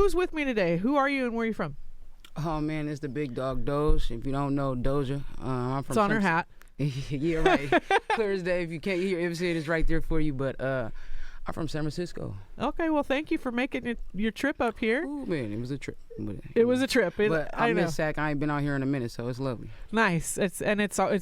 who's with me today? Who are you and where are you from? Oh man, it's the big dog Dojah. If you don't know Dojah, I'm from. It's on her hat. Yeah, right. Clear as day. If you can't hear it, it's right there for you. But I'm from San Francisco. Okay, well, thank you for making your trip up here. Oh man, it was a trip. It was a trip. But I miss Sac. I ain't been out here in a minute, so it's lovely. Nice. It's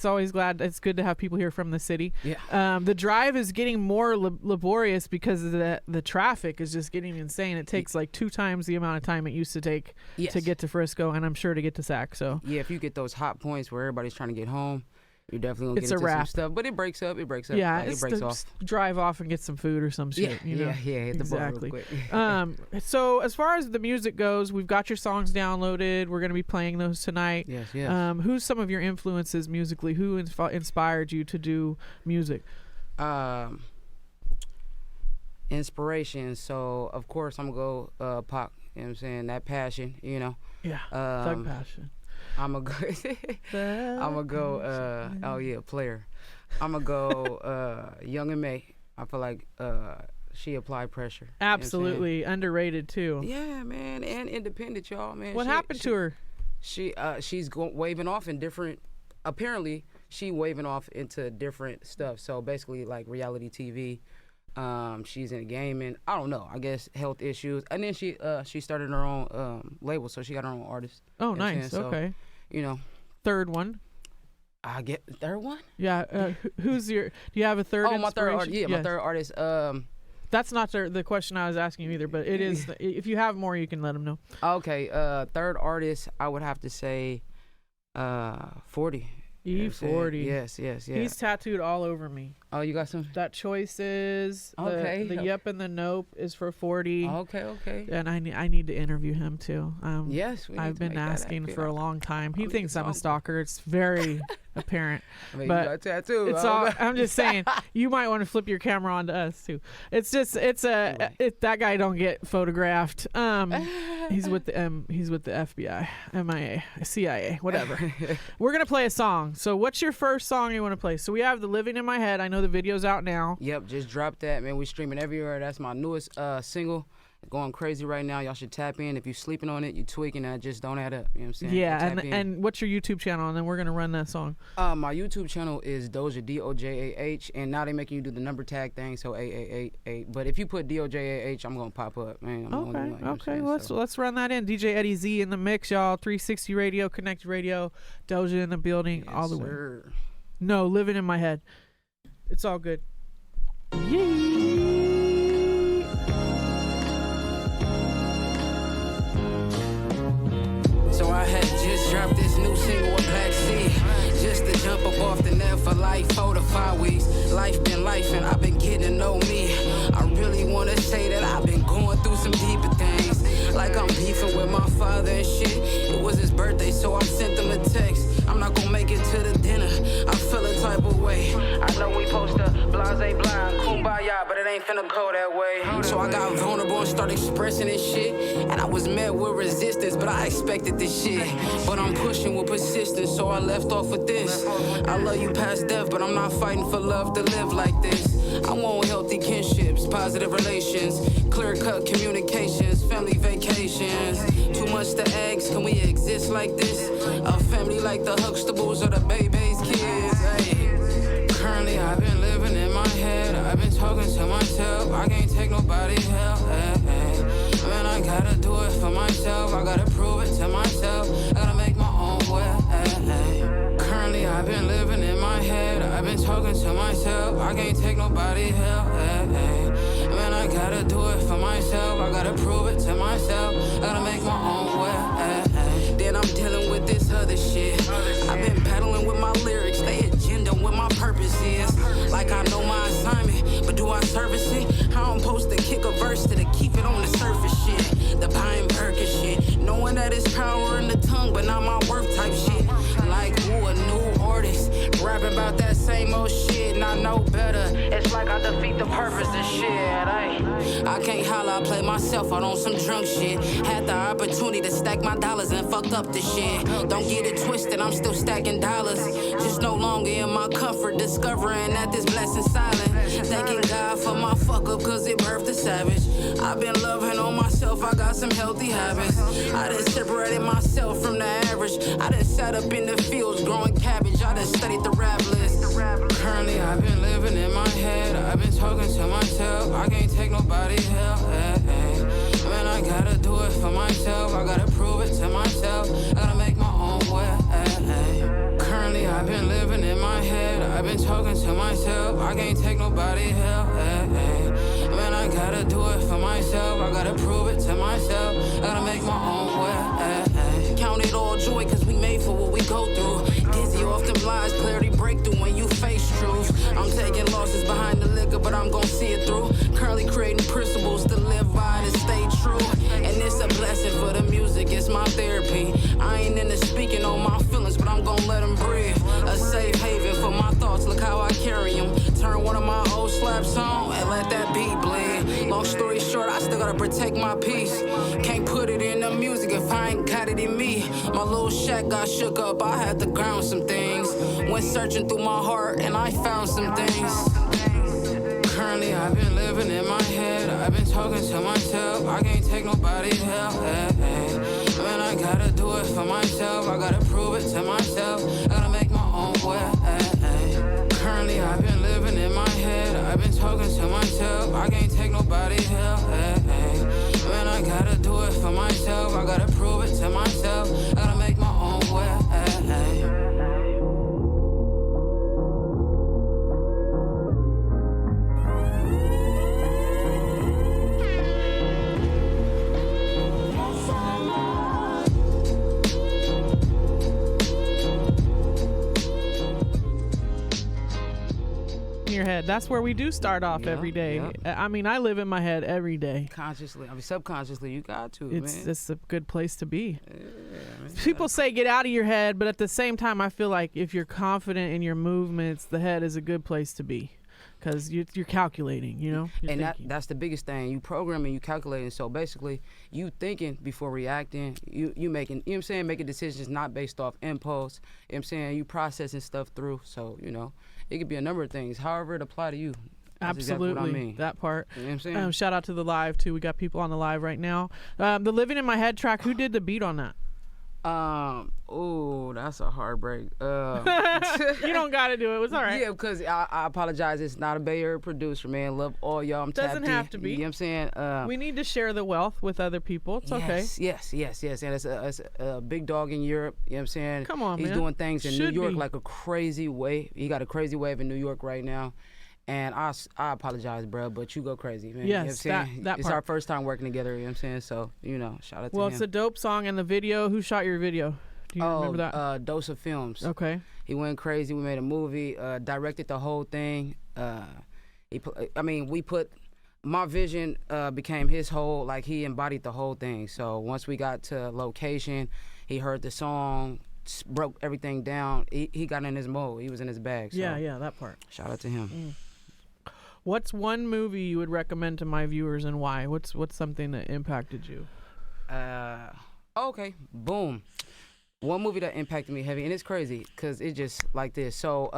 always it's good to have people here from the city. Yeah. The drive is getting more laborious because of the traffic is just getting insane. It takes like 2 times the amount of time it used to take to get to Frisco, and I'm sure to get to Sac. So yeah, if you get those hot points where everybody's trying to get home, you're definitely gonna get into some stuff, but it breaks up. Yeah, it breaks off. Drive off and get some food or some shit. Yeah, hit the bar real quick. So as far as the music goes, we've got your songs downloaded. We're gonna be playing those tonight. Yes. Who's some of your influences musically? Who inspired you to do music? Inspiration. So of course I'm gonna go Pac. You know what I'm saying? That passion. Yeah. Thug passion. I'm gonna go. Player. I'm gonna go. Young and May. I feel like she applied pressure. Absolutely underrated too. Yeah, man, and independent, y'all, man. What happened to her? She's waving off in different. Apparently, she waving off into different stuff. So basically, like reality TV. She's in gaming. I don't know. I guess health issues, and then she started her own label, so she got her own artist. Oh, nice. Okay. Third one. I get third one. Yeah. Who's your? Do you have a third? Oh, my third artist. Yeah, yes. My third artist. That's not the question I was asking you either, but it is. If you have more, you can let them know. Okay. Third artist, I would have to say, 40. E40. Yes. He's tattooed all over me. Oh, you got some? That Choices. Okay. The Yep and the Nope is for 40. Okay. And I need to interview him too. Yes. I've been asking for a long time. He thinks I'm a stalker. It's very apparent. I mean, but you got a tattoo. It's all. I'm just saying. You might want to flip your camera onto us too. It's just. That guy don't get photographed. He's with the FBI, MIA, CIA, whatever. We're gonna play a song. So what's your first song you want to play? So we have the Living in My Head. I know the video's out now. Yep, just dropped that, man. We streaming everywhere. That's my newest single. Going crazy right now. Y'all should tap in. If you sleeping on it, you tweaking. That just don't add up. You know what I'm saying? Yeah, and what's your YouTube channel? And then we're gonna run that song. My YouTube channel is Dojah, Dojah, and now they making you do the number tag thing, so 888. But if you put Dojah, I'm gonna pop up, man. Okay. Well, let's run that in. DJ Eddie Z in the mix, y'all. 360 Radio, Connect Radio, Dojah in the building, yes, all the sir. way. No, Living in My Head. It's all good. Yeah. So I had just dropped this new single with Black Sea, just to jump up off the net for like 4 to 5 weeks. Life been life and I've been getting to know me. I really wanna say that I've been going through some deeper things, like I'm beefing with my father and shit. It was his birthday, so I sent him a text. I'm not gonna make it to the dinner. I feel a type of way. I know we supposed to blase blind, kumbaya, but it ain't finna go that way. So I got vulnerable and started expressing this shit, and I was met with resistance, but I expected this shit. But I'm pushing with persistence, so I left off with this. I love you past death, but I'm not fighting for love to live like this. I want healthy kinships, positive relations, clear-cut communications, family vacations. Too much to ask, can we exist like this? A family like the Huxtables or the Bebe's kids. Hey. Currently, I've been living in my head. I've been talking to myself. I can't take nobody's help. Hey. Man, I gotta do it for myself. I gotta prove it to myself. I gotta make my own way. Currently, I've been living in my head. I've been talking to myself. I can't take nobody's help. Man, I gotta do it for myself. I gotta prove it to myself. I gotta make my own way. Then I'm dealing with this other shit. I've been battling with my lyrics. They agenda what my purpose is. Like I know my assignment, but do I service it? How I'm supposed to kick a verse to keep it on the surface shit. The buying burger shit. Knowing that it's power in the tongue, but not my worth type shit. Like who a new artist, rapping about that same old shit, and I know better. It's like I defeat the purpose of shit. I can't holler, I play myself out on some drunk shit. Had the opportunity to stack my dollars and fucked up the shit. Don't get it twisted, I'm still stacking dollars. Just no longer in my comfort, discovering that this blessing silent. Thanking God for my fuck fuck up cause it birthed a savage. I've been loving on myself, I got some healthy habits. I done separated myself from the average. I done sat up in the fields growing cabbage. I done studied the rap list. Currently I've been living in my head. I've been talking to myself. I can't take nobody help. Man, I gotta do it for myself. I gotta prove it to myself. I gotta make my own way. Currently I've been living in my head. I've been talking to myself. I can't take nobody help. Man, I gotta do it for myself. I gotta prove it to myself. I gotta make my own way. Count it all joy cause we made for what we go through. Dizzy off them lies, clarity breakthrough when you face truth. I'm taking losses behind the liquor, but I'm gon' see it through. Currently creating principles to live by to stay true. And it's a blessing for the music, it's my therapy. I ain't into speaking on my feelings, but I'm gon' let them breathe. A safe haven for my thoughts, look how I carry them. Turn one of my old slaps on and let that beat bleed. Long story short, I still gotta protect my peace. Can't put it in the music if I ain't got it in me. My little shack got shook up, I had to ground some things. Went searching through my heart and I found some things. Currently I've been living in my head. I've been talking to myself. I can't take nobody help. Man, I gotta do it for myself. I gotta prove it to myself. I gotta make my own way. Currently I've been living in my head. I've been talking to myself. I can't take nobody help. Man, I gotta do it for myself. I gotta prove it to myself. I gotta make my own way. Your head. That's where we do start off every day. Yeah. I mean, I live in my head every day. Consciously, I mean, subconsciously, you got to. It's a good place to be. Yeah, man. People say get out of your head, but at the same time, I feel like if you're confident in your movements, the head is a good place to be because you're calculating, you know? And that's the biggest thing. You programming, you calculating. So basically, you thinking before reacting. You making, you know what I'm saying, making decisions not based off impulse. You know what I'm saying? You processing stuff through. So, you know, it could be a number of things. However it apply to you. That's Absolutely, exactly what I mean. that part. You know what I'm saying? Shout out to the live, too. We got people on the live right now. The Living in My Head track, who did the beat on that? Oh, that's a heartbreak. You don't got to do it. It was all right. Yeah, because I apologize. It's not a Bay Area producer, man. Love all y'all. I'm Doesn't tapped have in. to be. You know what I'm saying? We need to share the wealth with other people. It's okay. Yes. And it's a big dog in Europe. You know what I'm saying? Come on, He's man. doing things in Should New York be. like a crazy way. He got a crazy wave in New York right now. And I apologize, bro, but you go crazy, man. Yes, you know what I'm saying? that it's part. our first time working together, you know what I'm saying? So, you know, shout out to Well, him. it's a dope song, and the video, who shot your video? Do you remember that? Dojah Films. Okay. He went crazy. We made a movie, directed the whole thing. We put, my vision became his whole, like he embodied the whole thing. So once we got to location, he heard the song, broke everything down. He got in his mode. He was in his bag. So Yeah, that part. shout out to him. What's one movie you would recommend to my viewers and why? What's something that impacted you? Okay, boom. One movie that impacted me heavy, and it's crazy because it's just like this. So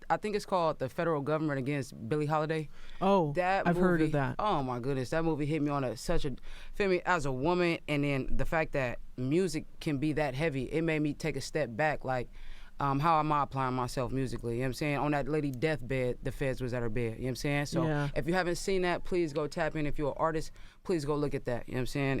I think it's called The Federal Government Against Billie Holiday. Oh, That I've heard of movie, that. Oh my goodness, that movie hit me on feel me, as a woman, and then the fact that music can be that heavy, it made me take a step back. Like, how am I applying myself musically? You know what I'm saying? On that lady deathbed, the feds was at her bed. You know what I'm saying? So Yeah. if you haven't seen that, please go tap in. If you're an artist, please go look at that. You know what I'm saying?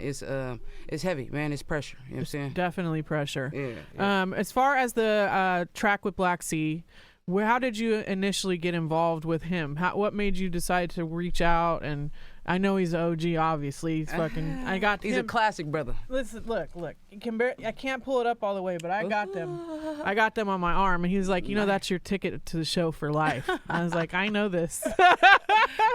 It's heavy, man. It's pressure. You know what I'm saying? Definitely pressure. Yeah. As far as the track with Black Sea, how did you initially get involved with him? What made you decide to reach out? And I know he's an OG, obviously. He's fucking. I got He's him. a classic brother. Listen, look. I can't pull it up all the way, but I got them. I got them on my arm, and he was like, that's your ticket to the show for life. I was like, I know this.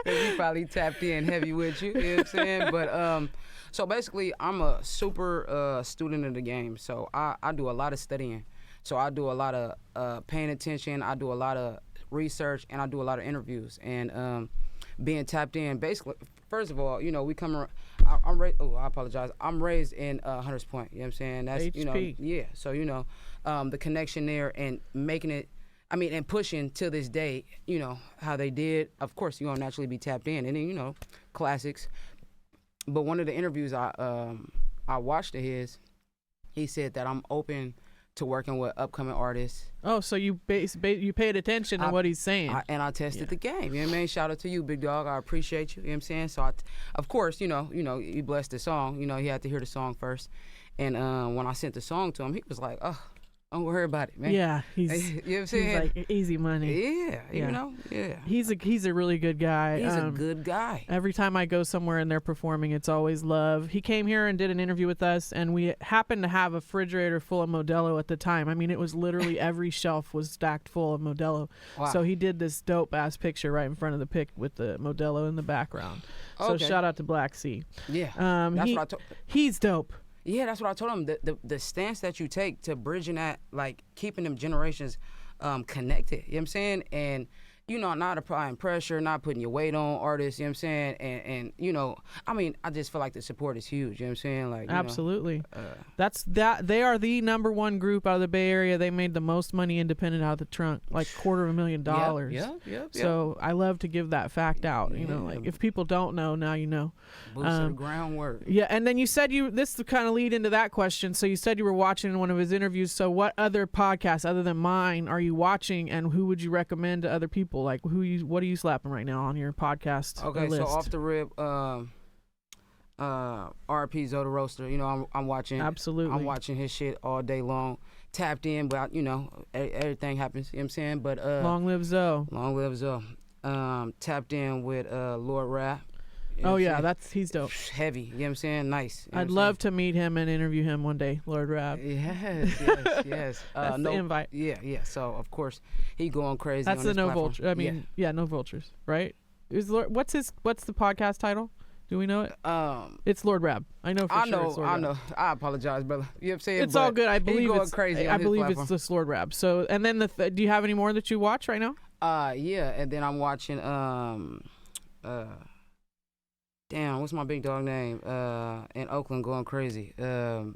He probably tapped in heavy with you. You know what I'm saying? But so basically, I'm a super student of the game. So I do a lot of studying. So I do a lot of paying attention. I do a lot of research, and I do a lot of interviews. And being tapped in, basically, first of all, we come around. I apologize. I'm raised in Hunters Point. You know what I'm saying? That's HP. Yeah. So the connection there and making it I mean, and pushing to this day, you know, how they did. Of course, you're going to naturally be tapped in. And then, you know, classics. But one of the interviews I watched of his, he said that I'm open to working with upcoming artists. Oh, so you paid attention to what he's saying. I tested the game. You know what I mean? Shout out to you, big dog. I appreciate you. You know what I'm saying? So, of course, you know, you blessed the song. You know, he had to hear the song first. And when I sent the song to him, he was like, oh, don't worry about it, man. Yeah, you know what I'm saying? He's like easy money. Yeah, you know, yeah. He's a really good guy. He's a good guy. Every time I go somewhere and they're performing, it's always love. He came here and did an interview with us, and we happened to have a refrigerator full of Modelo at the time. I mean, it was literally every shelf was stacked full of Modelo. Wow. So he did this dope ass picture right in front of the pic with the Modelo in the background. So shout out to Black C. Yeah, that's what I told. He's dope. Yeah, that's what I told him. The stance that you take to bridging that, like keeping them generations connected. You know what I'm saying? And, you know, not applying pressure, not putting your weight on artists, you know what I'm saying? And you know, I mean, I just feel like the support is huge, you know what I'm saying? Like, absolutely. They are the #1 group out of the Bay Area. They made the most money independent out of the trunk, like $250,000. Yeah. So I love to give that fact out. You know, like if people don't know, now you know. Boots to the groundwork. Yeah, and then you said this kind of lead into that question. So you said you were watching one of his interviews. So what other podcasts other than mine are you watching, and who would you recommend to other people? Like what are you slapping right now on your podcast list? So off the rip, RP Zoda Roaster. You know, I'm watching. Absolutely. I'm watching his shit all day long. Tapped in, but you know, everything happens. You know what I'm saying? But long live Zoe. Long live Zoe. Tapped in with Lord Rap. You know he's dope. Heavy, you know what I'm saying? Nice. I'd love to meet him and interview him one day, Lord Rap. Yes. That's the invite. Yeah. So of course he going crazy. That's on the No platform. Vulture. I mean, No Vultures, right? What's the podcast title? Do we know it? It's Lord Rap. I know for sure. It's Lord I know. Rap. I apologize, brother. You know what I'm saying? It's all good. I believe going it's crazy. I believe it's just Lord Rap. So, and then do you have any more that you watch right now? Yeah, and then I'm watching damn, what's my big dog name? In Oakland, going crazy. And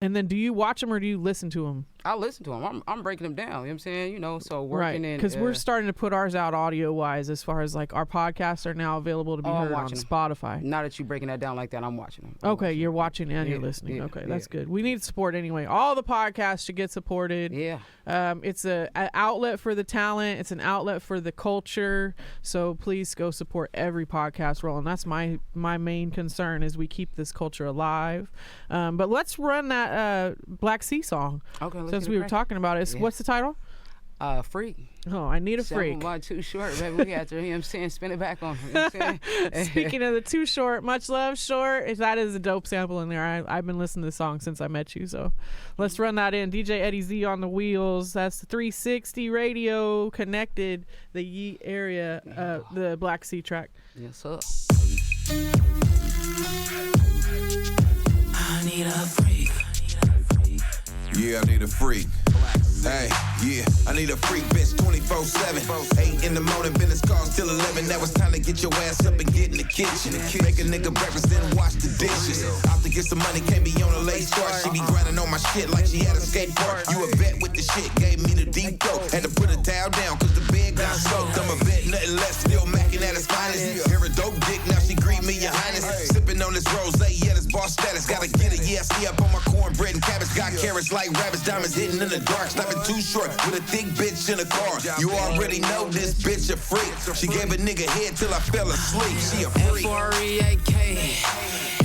then do you watch them or do you listen to them? I listen to them. I'm breaking them down. You know what I'm saying? You know, so working in. Because we're starting to put ours out audio-wise as far as like our podcasts are now available to be heard on Spotify. Now that you're breaking that down like that, I'm watching them. Okay, you're watching and you're listening. Okay, that's good. We need support anyway. All the podcasts should get supported. Yeah. It's an outlet for the talent. It's an outlet for the culture. So please go support every podcast rolling. That's my main concern is we keep this culture alive. But let's run that Black Sea song. Okay, since we were talking about it. What's the title? Freak. Oh, I need a freak. By Too Short, baby. We got to, you know what I'm saying, spin it back on him. You know what I'm saying? Speaking of the Too Short, Much Love Short, that is a dope sample in there. I've been listening to the song since I met you, so let's run that in. DJ Eddie Z on the wheels. That's 360 Radio connected, the Yee area, the Black Sea track. Yes, sir. I need a freak. Yeah, I need a freak. Hey, yeah, I need a freak bitch 24/7. 8 in the morning, business calls till 11. Now it's time to get your ass up and get in the kitchen. Make a nigga breakfast, then wash the dishes. Out to get some money, can't be on a late start. She be grinding on my shit like she had a skate park. You a vet with the shit, gave me the deep throat. Had to put a towel down, cause the bed got soaked. I'm a vet, nothing less, still macking at his finest. Hear a dope dick, now she greet me, your highness. Sipping on this rose, yeah, this boss status. Gotta get it, yeah, see up on my cornbread and cabbage. Got carrots like rabbits, diamonds hitting in the dark. Stopping Too Short with a thick bitch in the car. You already know this bitch a freak. She gave a nigga head till I fell asleep. She a freak. F-R-E-A-K,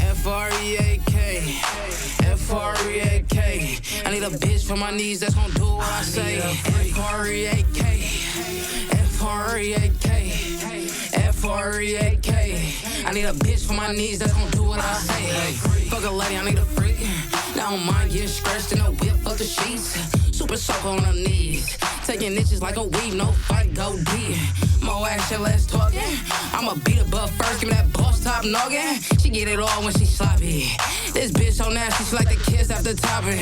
F-R-E-A-K, F-R-E-A-K. I need a bitch for my knees that's gon' do what I say. F-R-E-A-K, F-R-E-A-K, F-R-E-A-K. I need a bitch for my knees that's gon' do what I say. Fuck a lady, I need a freak. Now I don't mind getting scratched in a whip of the sheets. Super soak on her knees. Taking itches like a weave, no fight, go deep. More action, less talking. I'ma beat her butt first, give me that boss top noggin. She get it all when she sloppy. This bitch so nasty, she like to kiss after topping.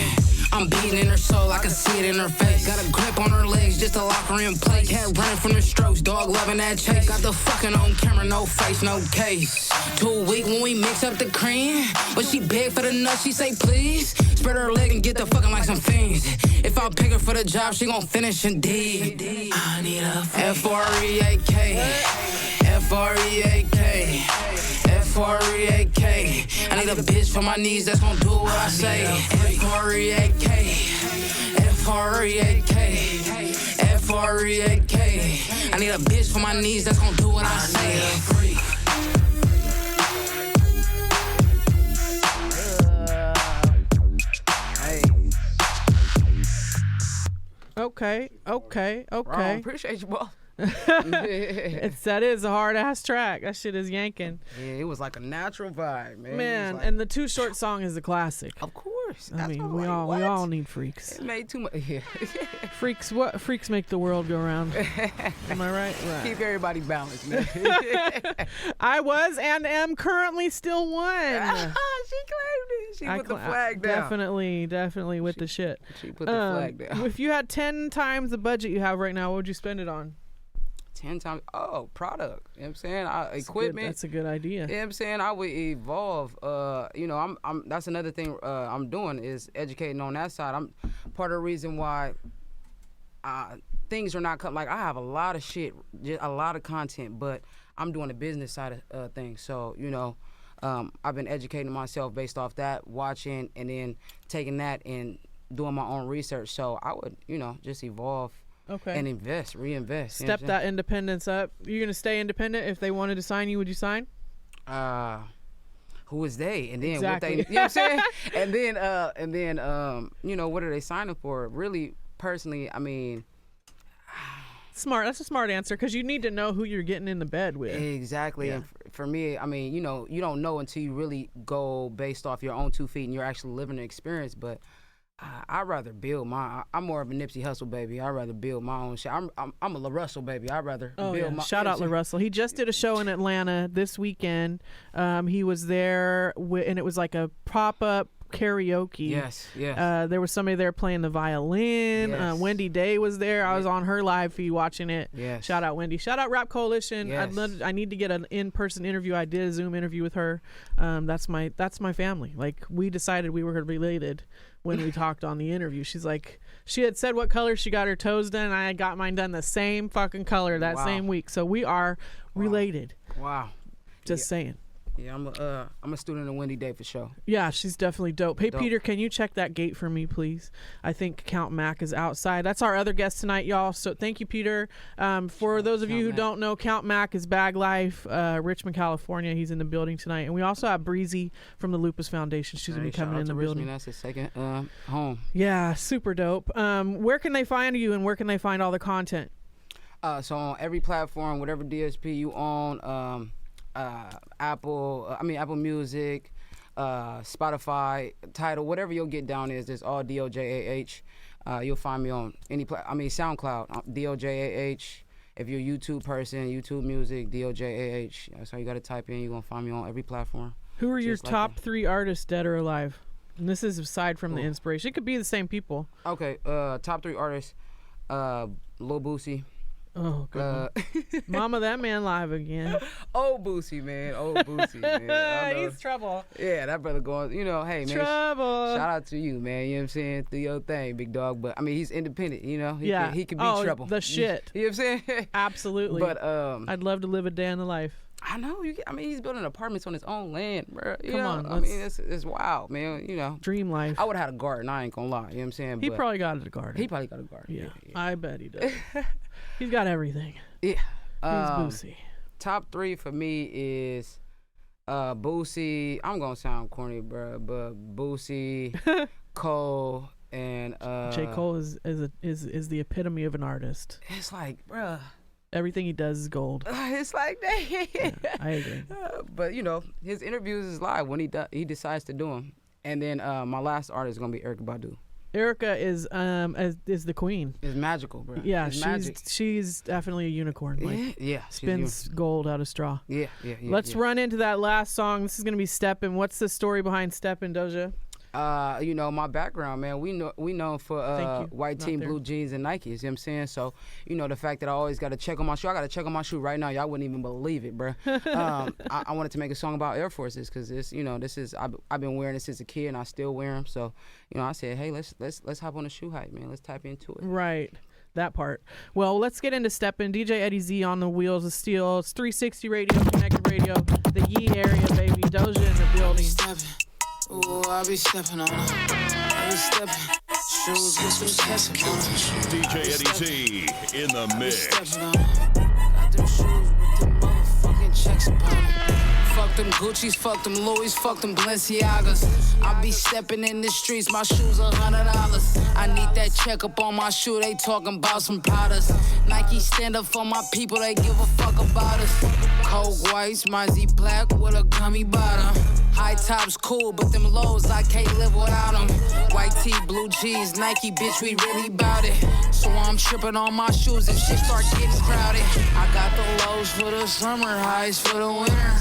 I'm beating in her soul, I can see it in her face. Got a grip on her legs just to lock her in place. Head running from the strokes, dog loving that chase. Got the fucking on camera, no face, no case. Too weak when we mix up the cream. When she beg for the nuts, she say please. Spread her leg and get the fucking like some fiends. If I pick her for the job, she gon' finish indeed. I need a F-R-E-A-K. F-R-E-A-K. F-R-E-A-K. I need a bitch for my knees that's gon' do what I say. F-R-E-A-K. F-R-E-A-K. F-R-E-A-K. I need a bitch for my knees that's gon' do what I say. Okay. Wrong. Appreciate you, boy. That is a hard ass track. That shit is yanking. Yeah, it was like a natural vibe, man. Man, like, and the Too Short song is a classic. of course. I mean, we all need freaks. It made too much. Yeah. Freaks make the world go round. Am I right? Right. Keep everybody balanced, man. I was and am currently still one. She claimed it. She put the flag down. Definitely with the shit. She put the flag down. If you had 10 times the budget you have right now, what would you spend it on? 10 times. Oh, product. You know what I'm saying? Equipment. That's a good idea. You know what I'm saying? I would evolve. You know, I'm that's another thing I'm doing is educating on that side. I'm part of the reason why things are not like I have a lot of shit, just a lot of content, but I'm doing the business side of things. So, you know, I've been educating myself based off that, watching, and then taking that and doing my own research. So I would, you know, just evolve. Okay. And reinvest. Step that independence up. You're gonna stay independent. If they wanted to sign you, would you sign? Who is they? And then exactly. what they, you know what I'm saying? and then, you know, what are they signing for? Really, personally, I mean, smart. That's a smart answer because you need to know who you're getting in the bed with. Exactly. Yeah. And for me, I mean, you know, you don't know until you really go based off your own 2 feet and you're actually living the experience. But I'd rather build I'm more of a Nipsey Hussle baby. I'd rather build my own shit. I'm a La Russell baby. I'd rather build my. Shout out La Russell. He just did a show in Atlanta this weekend. He was there and it was like a pop-up karaoke. Yes. There was somebody there playing the violin. Yes. Wendy Day was there. I was on her live feed watching it. Yes. Shout out Wendy. Shout out Rap Coalition. Yes. I need to get an in-person interview. I did a Zoom interview with her. That's my family. Like, we decided we were related when we talked on the interview. She's like, she had said what color she got her toes done, and I got mine done the same fucking color that same week. So we are related. Wow. Just saying. Yeah, I'm a student of Wendy Day for sure. Yeah, she's definitely dope. Hey, Peter, can you check that gate for me, please? I think Count Mac is outside. That's our other guest tonight, y'all. So thank you, Peter. For those of you who don't know, Count Mac is Bag Life, Richmond, California. He's in the building tonight. And we also have Breezy from the Lupus Foundation. She's going to be coming in the building. That's his second home. Yeah, super dope. Where can they find you and where can they find all the content? So on every platform, whatever DSP you own, Apple Music, Spotify, Tidal, whatever you'll get down is all Dojah. You'll find me on any SoundCloud, Dojah. If you're a YouTube person, YouTube Music, Dojah. That's how you got to type in. You're gonna find me on every platform. Who are your top 3 artists, dead or alive? And this is aside from the inspiration. It could be the same people. Okay. Top 3 artists: Lil Boosie. Oh, God. Mama, that man live again. Old Boosie, man. Man. He's trouble. Yeah, that brother going, you know, hey, man. Trouble. Shout out to you, man. You know what I'm saying? Do your thing, big dog. But, I mean, he's independent, you know? He can be trouble. The shit. You know what I'm saying? Absolutely. But I'd love to live a day in the life. I know. He's building apartments on his own land, bro. Come on. I mean, it's wild, man. You know. Dream life. I would have had a garden. I ain't gonna lie. You know what I'm saying? He probably got a garden. He probably got a garden. Yeah. I bet he does. He's got everything. Yeah. Who's Boosie? Top 3 for me is Boosie. I'm gonna sound corny, bro, but Boosie, Cole, and J. Cole is the epitome of an artist. It's like, bro. Everything he does is gold. It's like that. Yeah, I agree. But you know, his interviews is live when he decides to do them. And then my last artist is gonna be Erykah Badu. Erykah is the queen. It's magical, bro. Yeah, she's definitely a unicorn. Like, yeah. Spins gold out of straw. Yeah. Let's run into that last song. This is gonna be Steppin'. What's the story behind Steppin', Dojah? You know, my background, man. We know for white tee, blue jeans, and Nikes. You know what I'm saying? So, you know, the fact that I always got to check on my shoe. I got to check on my shoe right now. Y'all wouldn't even believe it, bro. I wanted to make a song about Air Forces because this, you know, I've been wearing this since a kid and I still wear them. So, you know, I said, hey, let's hop on the shoe hype, man. Let's tap into it. Right. That part. Well, let's get into stepping. DJ Eddie Z on the wheels of steel. It's 360 Radio, Connected Radio, the Yee area, baby. Dojah in the building. Ooh, I be stepping on them. I be stepping. Shoes with some checks on them. DJ Eddie Z in the mix. Got them shoes with them motherfucking checks upon them. Fuck them Gucci's, fuck them Louis, fuck them Balenciagas. I be stepping in the streets, my shoes $100. I need that check up on my shoe, they talking about some powders. Nike stand up for my people, they give a fuck about us. Cold whites, my Z black with a gummy bottom. High tops cool, but them lows, I can't live without them. White tee, blue jeans, Nike, bitch, we really bout it. So I'm tripping on my shoes if shit start getting crowded. I got the lows for the summer, highs for the winter.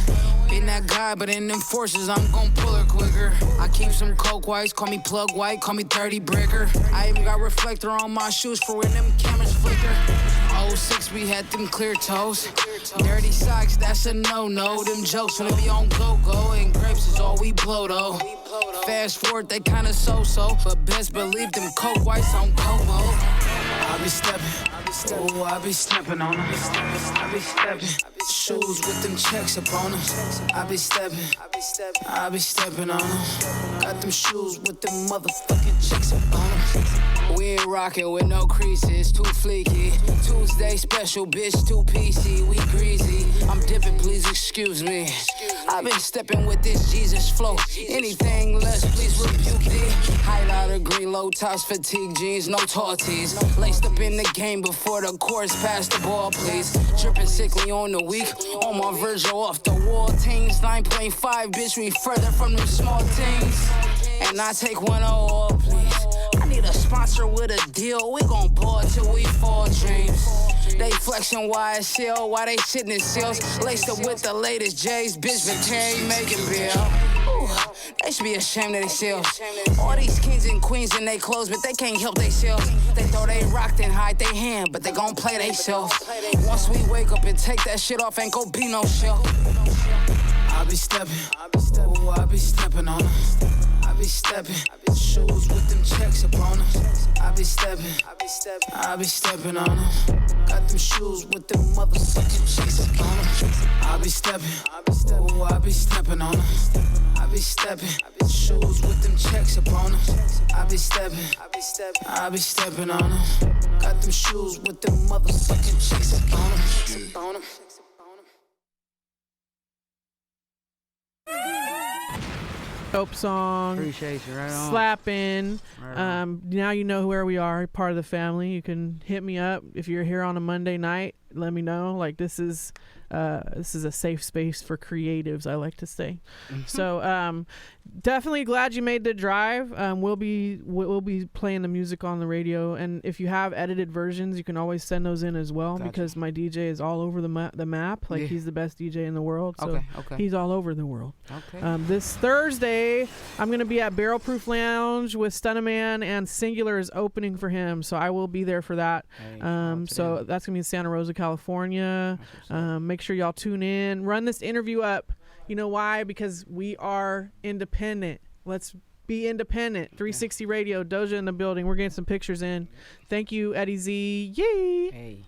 Been that guy, but in them forces, I'm gon' pull her quicker. I keep some coke whites, call me plug white, call me 30 bricker. I even got reflector on my shoes for when them cameras flicker. 06, we had them clear toes. Dirty socks, that's a no-no. Them jokes wanna be on go-go, and grapes is all we blow though. Fast forward, they kinda so-so, but best believe them coke whites on Kobo. I be steppin', ooh, I be steppin' on them. I be steppin', shoes with them checks up on them. I be steppin' on them. Got them shoes with them motherfucking checks up on them. We ain't rockin' with no creases, too fleeky. Tuesday special, bitch, too PC, we greasy. I'm dipping, please excuse me. I've been stepping with this Jesus flow. Anything less, please rebuke thee. Highlighter, green, low tops, fatigue jeans, no torties. Laced up in the game before the course, pass the ball, please. Dripping sickly on the week, on my Virgil off the wall. Teams 9.5, bitch, we further from them small things. And I take 1 all, please. I need a sponsor with a deal. We gon' ball till we fall dreams. They flexin' YSL while they sitting in seals. Laced up with the latest J's, bitch, Victoria making bill. Ooh, they should be ashamed of themselves. All these kings and queens in they clothes, but they can't help themselves. They throw they rock and hide they hand, but they gon' play themselves. Once we wake up and take that shit off, ain't gon' be no shelf. I be steppin', ooh, I be steppin' on them. I be steppin', shoes with them checks up on them. I be steppin' on them. Got them shoes with them motherfucking checks up on them. I be steppin', ooh, I be steppin' on them. I be steppin', shoes with them checks up on them. I be steppin' on them. Got them shoes with them motherfucking checks up on them. Dope song. Appreciate you, right on. Slapping. Right on. Now you know where we are, part of the family. You can hit me up if you're here on a Monday night. Let me know. Like, this is a safe space for creatives, I like to say. So definitely glad you made the drive. We'll be playing the music on the radio, and if you have edited versions, you can always send those in as well. Gotcha. Because my DJ is all over the map. Like, he's the best DJ in the world, so okay. He's all over the world. Okay. This Thursday, I'm gonna be at Barrel Proof Lounge with Stunnaman, and Singular is opening for him, so I will be there for that. So that's gonna be in Santa Rosa, California. Make sure y'all tune in. Run this interview up. You know why? Because we are independent. Let's be independent. 360 Radio, Dojah in the building. We're getting some pictures in. Thank you, Eddie Z. Yay! Hey.